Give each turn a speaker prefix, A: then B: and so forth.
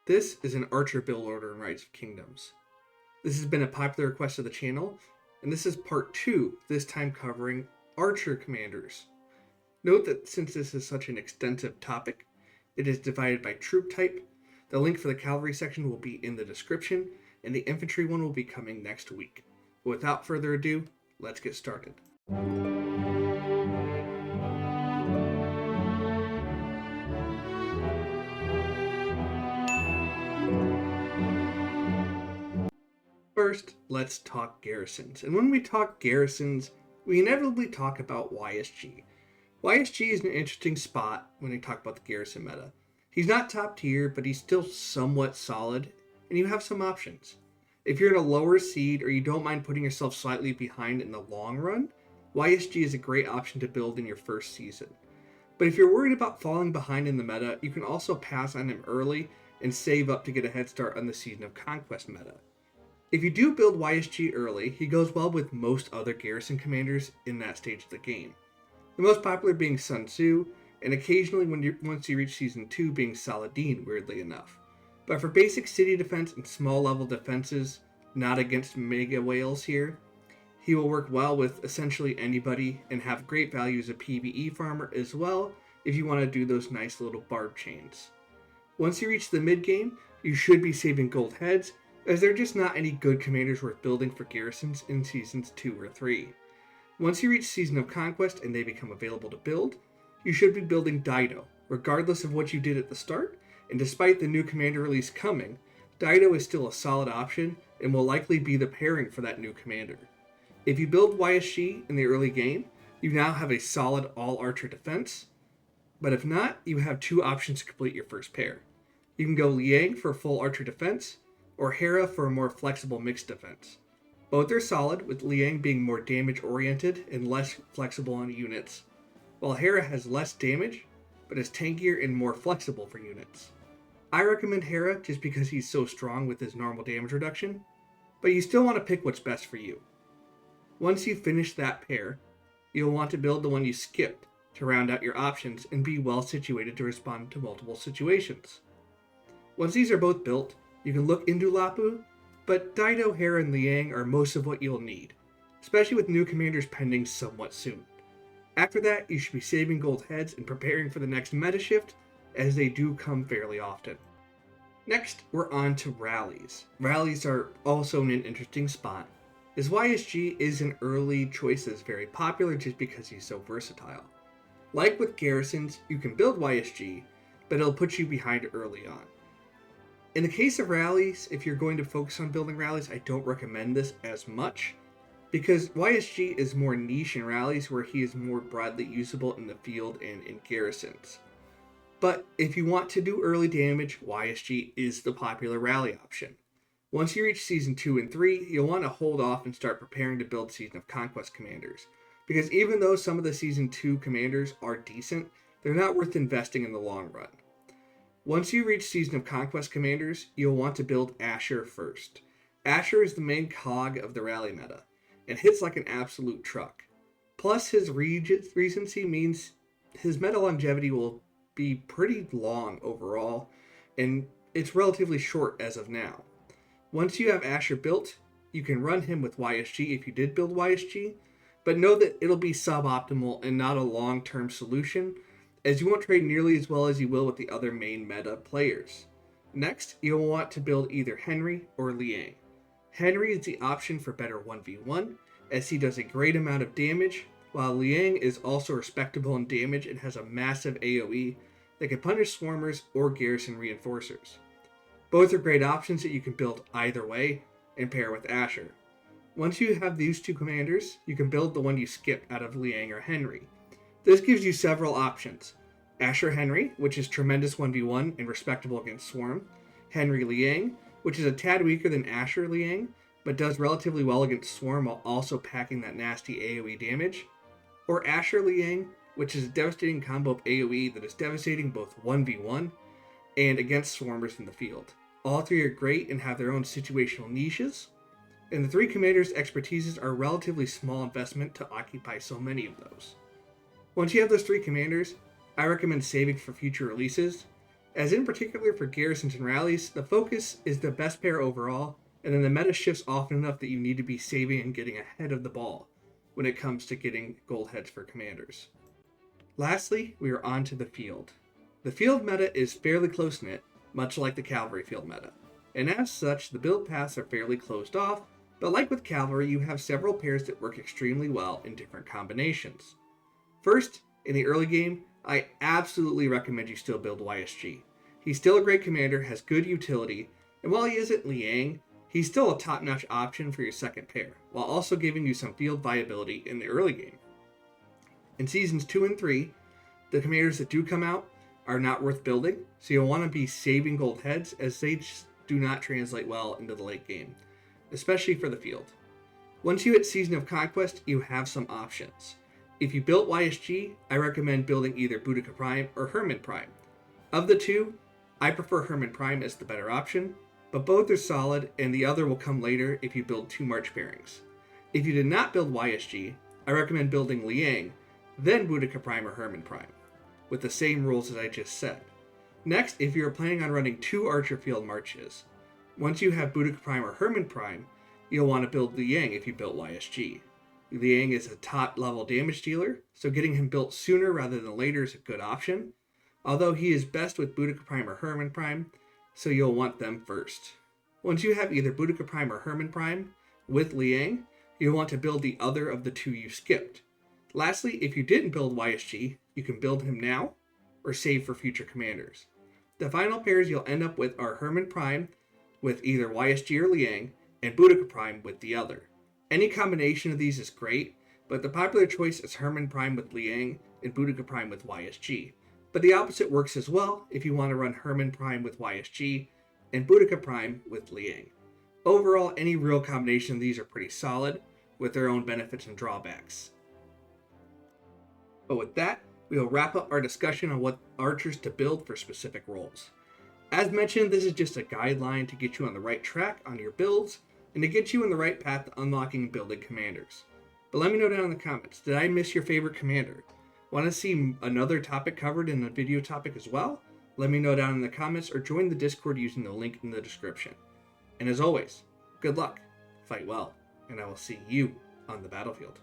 A: This is an archer build order in Rise of Kingdoms. This has been a popular request of the channel, and this is part 2, this time covering archer commanders. Note that since this is such an extensive topic, it is divided by troop type. The link for the cavalry section will be in the description, and the infantry one will be coming next week. But without further ado, let's get started. First, let's talk garrisons. And when we talk garrisons, we inevitably talk about YSG. YSG is an interesting spot when we talk about the garrison meta. He's not top tier, but he's still somewhat solid, and you have some options. If you're in a lower seed or you don't mind putting yourself slightly behind in the long run, YSG is a great option to build in your first season. But if you're worried about falling behind in the meta, you can also pass on him early and save up to get a head start on the Season of Conquest meta. If you do build YSG early, he goes well with most other garrison commanders in that stage of the game. The most popular being Sun Tzu, and occasionally once you reach Season 2 being Saladin, weirdly enough. But for basic city defense and small level defenses, not against mega whales here, he will work well with essentially anybody and have great value as a PvE farmer as well if you want to do those nice little barb chains. Once you reach the mid game, you should be saving gold heads, as there are just not any good commanders worth building for garrisons in Seasons 2 or 3. Once you reach Season of Conquest and they become available to build, you should be building Dido, regardless of what you did at the start, and despite the new commander release coming, Dido is still a solid option and will likely be the pairing for that new commander. If you build YSG in the early game, you now have a solid all-archer defense, but if not, you have two options to complete your first pair. You can go Liang for full archer defense, or Hera for a more flexible mixed defense. Both are solid, with Liang being more damage-oriented and less flexible on units, while Hera has less damage, but is tankier and more flexible for units. I recommend Hera just because he's so strong with his normal damage reduction, but you still want to pick what's best for you. Once you finish that pair, you'll want to build the one you skipped to round out your options and be well situated to respond to multiple situations. Once these are both built, you can look into Lapu, but Dido, Hera, and Liang are most of what you'll need, especially with new commanders pending somewhat soon. After that, you should be saving gold heads and preparing for the next meta shift, as they do come fairly often. Next, we're on to rallies. Rallies are also in an interesting spot, as YSG is an early choice that's very popular just because he's so versatile. Like with garrisons, you can build YSG, but it'll put you behind early on. In the case of rallies, if you're going to focus on building rallies, I don't recommend this as much, because YSG is more niche in rallies where he is more broadly usable in the field and in garrisons. But if you want to do early damage, YSG is the popular rally option. Once you reach Season 2 and 3, you'll want to hold off and start preparing to build Season of Conquest commanders, because even though some of the Season 2 commanders are decent, they're not worth investing in the long run. Once you reach Season of Conquest commanders, you'll want to build Asher first. Asher is the main cog of the rally meta, and hits like an absolute truck. Plus, his recency means his meta longevity will be pretty long overall, and it's relatively short as of now. Once you have Asher built, you can run him with YSG if you did build YSG, but know that it'll be suboptimal and not a long-term solution, as you won't trade nearly as well as you will with the other main meta players. Next, you'll want to build either Henry or Liang. Henry is the option for better 1v1, as he does a great amount of damage, while Liang is also respectable in damage and has a massive AoE that can punish swarmers or garrison reinforcers. Both are great options that you can build either way and pair with Asher. Once you have these two commanders, you can build the one you skipped out of Liang or Henry. This gives you several options. Asher Henry, which is tremendous 1v1 and respectable against Swarm. Henry Liang, which is a tad weaker than Asher Liang, but does relatively well against Swarm while also packing that nasty AoE damage. Or Asher Liang, which is a devastating combo of AoE that is devastating both 1v1 and against Swarmers in the field. All three are great and have their own situational niches, and the three commanders' expertises are a relatively small investment to occupy so many of those. Once you have those three commanders, I recommend saving for future releases, as in particular for garrisons and rallies, the focus is the best pair overall, and then the meta shifts often enough that you need to be saving and getting ahead of the ball when it comes to getting gold heads for commanders. Lastly, we are on to the field. The field meta is fairly close-knit, much like the cavalry field meta, and as such, the build paths are fairly closed off, but like with cavalry, you have several pairs that work extremely well in different combinations. First, in the early game, I absolutely recommend you still build YSG. He's still a great commander, has good utility, and while he isn't Liang, he's still a top-notch option for your second pair, while also giving you some field viability in the early game. In Seasons 2 and 3, the commanders that do come out are not worth building, so you'll want to be saving gold heads as they just do not translate well into the late game, especially for the field. Once you hit Season of Conquest, you have some options. If you built YSG, I recommend building either Boudica Prime or Hermann Prime. Of the two, I prefer Hermann Prime as the better option, but both are solid and the other will come later if you build 2 March pairings. If you did not build YSG, I recommend building Liang, then Boudica Prime or Hermann Prime, with the same rules as I just said. Next, if you are planning on running 2 Archer Field Marches, once you have Boudica Prime or Hermann Prime, you'll want to build Liang if you built YSG. Liang is a top level damage dealer, so getting him built sooner rather than later is a good option, although he is best with Boudica Prime or Hermann Prime, so you'll want them first. Once you have either Boudica Prime or Hermann Prime with Liang, you'll want to build the other of the 2 you skipped. Lastly, if you didn't build YSG, you can build him now or save for future commanders. The final pairs you'll end up with are Hermann Prime with either YSG or Liang, and Boudica Prime with the other. Any combination of these is great, but the popular choice is Hermann Prime with Liang and Boudica Prime with YSG. But the opposite works as well if you want to run Hermann Prime with YSG and Boudica Prime with Liang. Overall, any real combination of these are pretty solid, with their own benefits and drawbacks. But with that, we will wrap up our discussion on what archers to build for specific roles. As mentioned, this is just a guideline to get you on the right track on your builds, and to get you on the right path to unlocking and building commanders. But let me know down in the comments, did I miss your favorite commander? Want to see another topic covered in a video topic as well? Let me know down in the comments or join the Discord using the link in the description. And as always, good luck, fight well, and I will see you on the battlefield.